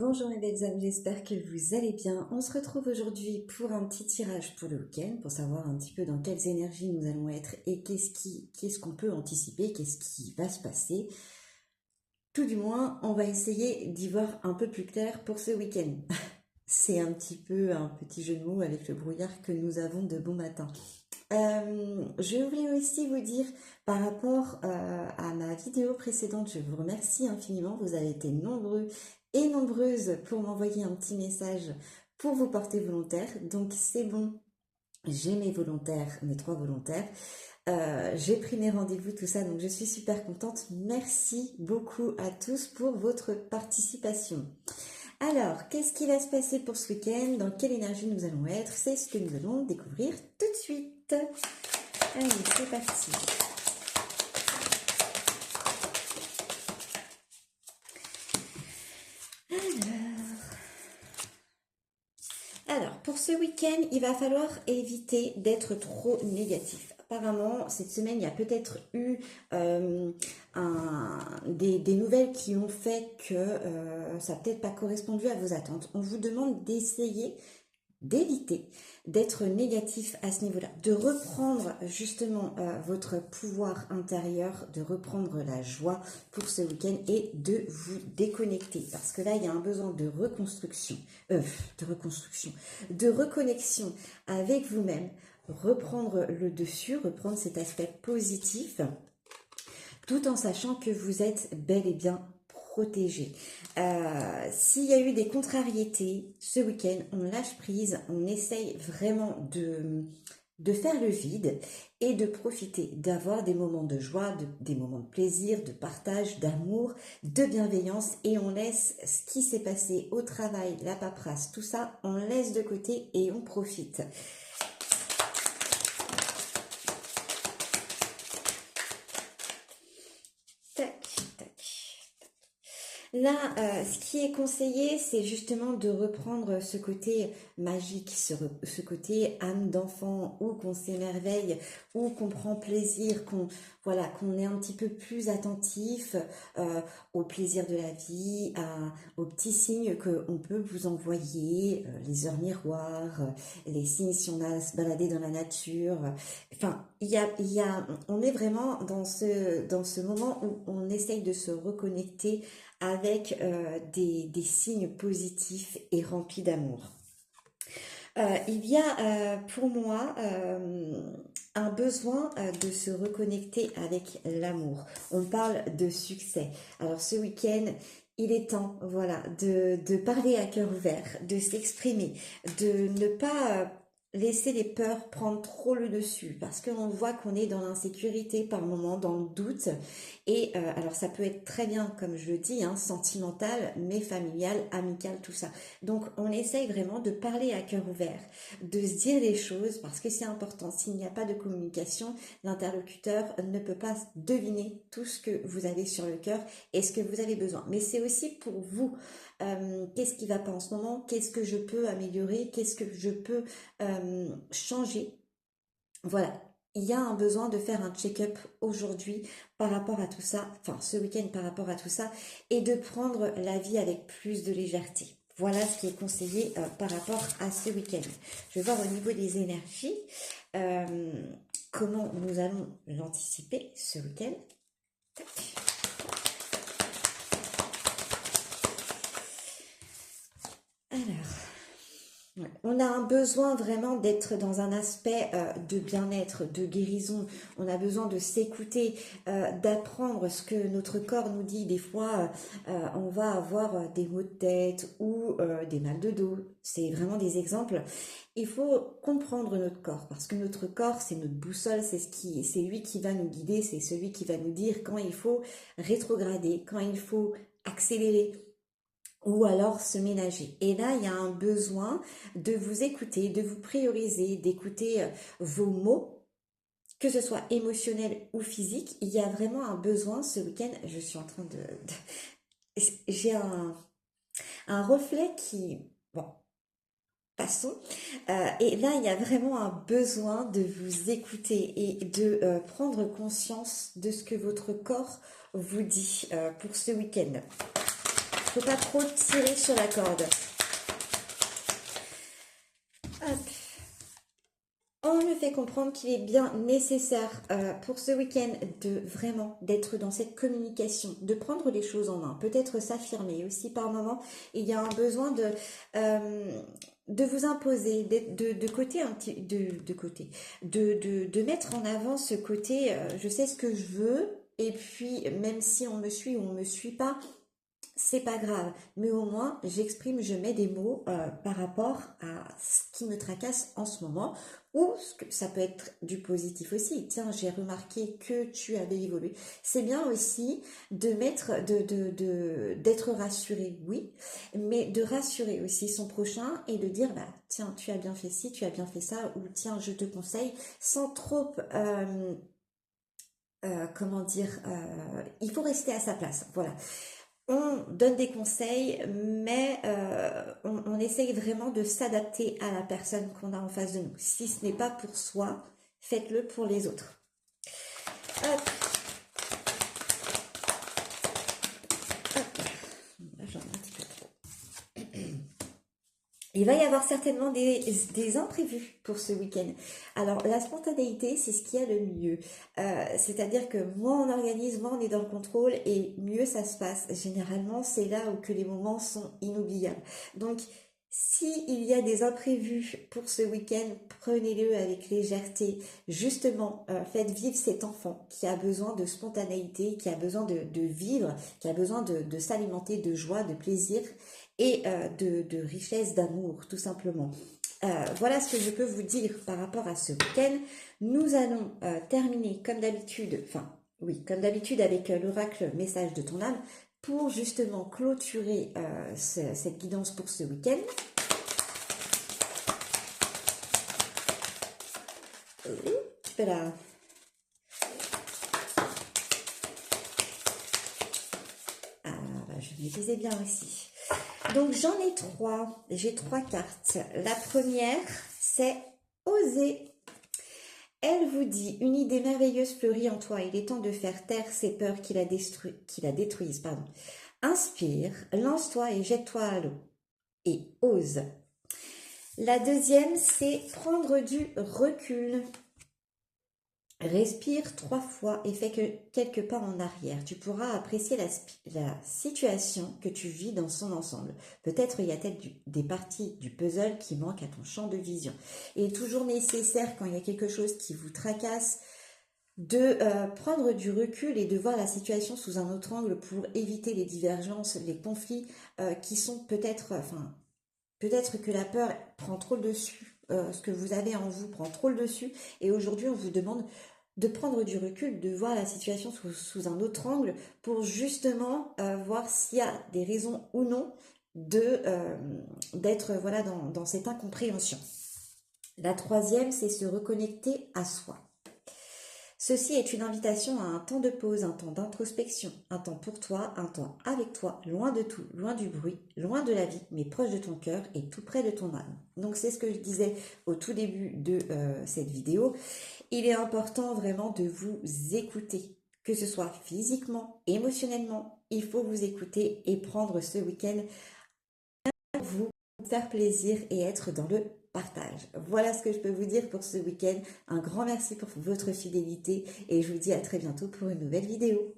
Bonjour mes belles âmes, j'espère que vous allez bien. On se retrouve aujourd'hui pour un petit tirage pour le week-end, pour savoir un petit peu dans quelles énergies nous allons être et qu'est-ce qu'on peut anticiper, qu'est-ce qui va se passer. Tout du moins, on va essayer d'y voir un peu plus clair pour ce week-end. C'est un petit peu un petit jeu de mots avec le brouillard que nous avons de bon matin. Je voulais aussi vous dire par rapport à ma vidéo précédente, je vous remercie infiniment, vous avez été nombreux et nombreuses pour m'envoyer un petit message pour vous porter volontaire, donc c'est bon, j'ai mes volontaires, mes 3 volontaires, j'ai pris mes rendez-vous, tout ça, donc je suis super contente, merci beaucoup à tous pour votre participation. Alors, qu'est-ce qui va se passer pour ce week-end? Dans quelle énergie nous allons être? C'est ce que nous allons découvrir tout de suite. Allez, c'est parti. Alors, pour ce week-end, il va falloir éviter d'être trop négatif. Apparemment, cette semaine, il y a peut-être eu des nouvelles qui ont fait que ça n'a peut-être pas correspondu à vos attentes. On vous demande d'essayer d'éviter d'être négatif à ce niveau-là, de reprendre justement votre pouvoir intérieur, de reprendre la joie pour ce week-end et de vous déconnecter. Parce que là, il y a un besoin de reconstruction, de reconnexion avec vous-même, reprendre le dessus, reprendre cet aspect positif, tout en sachant que vous êtes bel et bien protégé. S'il y a eu des contrariétés ce week-end, on lâche prise, on essaye vraiment de faire le vide et de profiter, d'avoir des moments de joie, des moments de plaisir, de partage, d'amour, de bienveillance, et on laisse ce qui s'est passé au travail, la paperasse, tout ça, on laisse de côté et on profite. Là, ce qui est conseillé, c'est justement de reprendre ce côté magique, ce côté âme d'enfant, où qu'on s'émerveille, où qu'on prend plaisir, qu'on est un petit peu plus attentif au plaisir de la vie, aux petits signes qu'on peut vous envoyer, les heures miroirs, les signes si on a à se balader dans la nature. Enfin, on est vraiment dans ce moment où on essaye de se reconnecter avec des signes positifs et remplis d'amour. Il y a pour moi un besoin de se reconnecter avec l'amour. On parle de succès. Alors ce week-end, il est temps, voilà, de parler à cœur ouvert, de s'exprimer, de ne pas laisser les peurs prendre trop le dessus, parce qu'on voit qu'on est dans l'insécurité par moment, dans le doute, et alors ça peut être très bien, comme je le dis, hein, sentimental, mais familial, amical, tout ça. Donc on essaye vraiment de parler à cœur ouvert, de se dire les choses, parce que c'est important. S'il n'y a pas de communication, l'interlocuteur ne peut pas deviner tout ce que vous avez sur le cœur et ce que vous avez besoin. Mais c'est aussi pour vous. Qu'est-ce qui ne va pas en ce moment? Qu'est-ce que je peux améliorer? Qu'est-ce que je peux changer? Voilà. Il y a un besoin de faire un check-up aujourd'hui par rapport à tout ça, enfin ce week-end par rapport à tout ça, et de prendre la vie avec plus de légèreté. Voilà ce qui est conseillé par rapport à ce week-end. Je vais voir au niveau des énergies comment nous allons l'anticiper ce week-end. Alors, on a un besoin vraiment d'être dans un aspect de bien-être, de guérison. On a besoin de s'écouter, d'apprendre ce que notre corps nous dit. Des fois, on va avoir des maux de tête ou des mal de dos. C'est vraiment des exemples. Il faut comprendre notre corps, parce que notre corps, c'est notre boussole, c'est lui qui va nous guider, c'est celui qui va nous dire quand il faut rétrograder, quand il faut accélérer, ou alors se ménager. Et là, il y a un besoin de vous écouter, de vous prioriser, d'écouter vos mots, que ce soit émotionnel ou physique. Il y a vraiment un besoin ce week-end. Je suis en train j'ai un reflet qui... Bon, passons. Et là, il y a vraiment un besoin de vous écouter et de prendre conscience de ce que votre corps vous dit pour ce week-end. faut pas trop tirer sur la corde. Hop. On me fait comprendre qu'il est bien nécessaire pour ce week-end de vraiment d'être dans cette communication, de prendre les choses en main, peut-être s'affirmer aussi par moment. Il y a un besoin de vous imposer, de côté un petit, de côté, de mettre en avant ce côté, je sais ce que je veux, et puis même si on me suit ou on me suit pas, c'est pas grave, mais au moins j'exprime, je mets des mots par rapport à ce qui me tracasse en ce moment, ou ça peut être du positif aussi. Tiens, j'ai remarqué que tu avais évolué. C'est bien aussi de mettre, d'être rassuré, oui, mais de rassurer aussi son prochain et de dire, bah tiens, tu as bien fait ci, tu as bien fait ça, ou tiens, je te conseille, sans trop comment dire, il faut rester à sa place, voilà. On donne des conseils, mais on essaye vraiment de s'adapter à la personne qu'on a en face de nous. Si ce n'est pas pour soi, faites-le pour les autres. Hop. Hop. Là, j'en ai un petit peu trop. Il va y avoir certainement des imprévus pour ce week-end. Alors, la spontanéité, c'est ce qu'il y a le mieux. C'est-à-dire que moins on organise, moins on est dans le contrôle et mieux ça se passe. Généralement, c'est là où que les moments sont inoubliables. Donc, s'il y a des imprévus pour ce week-end, prenez-le avec légèreté. Justement, faites vivre cet enfant qui a besoin de spontanéité, qui a besoin de vivre, qui a besoin de s'alimenter de joie, de plaisir et de richesse, d'amour, tout simplement. Voilà ce que je peux vous dire par rapport à ce week-end. Nous allons terminer comme d'habitude, enfin oui, comme d'habitude avec l'oracle message de ton âme pour justement clôturer cette guidance pour ce week-end. Voilà. Ah, bah, je me disais bien aussi. Donc j'en ai trois, j'ai trois cartes. La première, c'est oser. Elle vous dit, une idée merveilleuse fleurit en toi, il est temps de faire taire ces peurs qui la détruisent. Pardon. Inspire, lance-toi et jette-toi à l'eau. Et ose. La deuxième, c'est prendre du recul. Respire 3 fois et fais quelques pas en arrière. Tu pourras apprécier la situation que tu vis dans son ensemble. Peut-être y a-t-il des parties du puzzle qui manquent à ton champ de vision. Il est toujours nécessaire, quand il y a quelque chose qui vous tracasse, de prendre du recul et de voir la situation sous un autre angle pour éviter les divergences, les conflits qui sont peut-être que la peur prend trop le dessus, ce que vous avez en vous prend trop le dessus, et aujourd'hui on vous demande de prendre du recul, de voir la situation sous un autre angle pour justement voir s'il y a des raisons ou non d'être voilà, dans cette incompréhension. La troisième, c'est se reconnecter à soi. Ceci est une invitation à un temps de pause, un temps d'introspection, un temps pour toi, un temps avec toi, loin de tout, loin du bruit, loin de la vie, mais proche de ton cœur et tout près de ton âme. Donc c'est ce que je disais au tout début de cette vidéo. Il est important vraiment de vous écouter, que ce soit physiquement, émotionnellement. Il faut vous écouter et prendre ce week-end pour vous faire plaisir et être dans le partage. Voilà ce que je peux vous dire pour ce week-end. Un grand merci pour votre fidélité et je vous dis à très bientôt pour une nouvelle vidéo.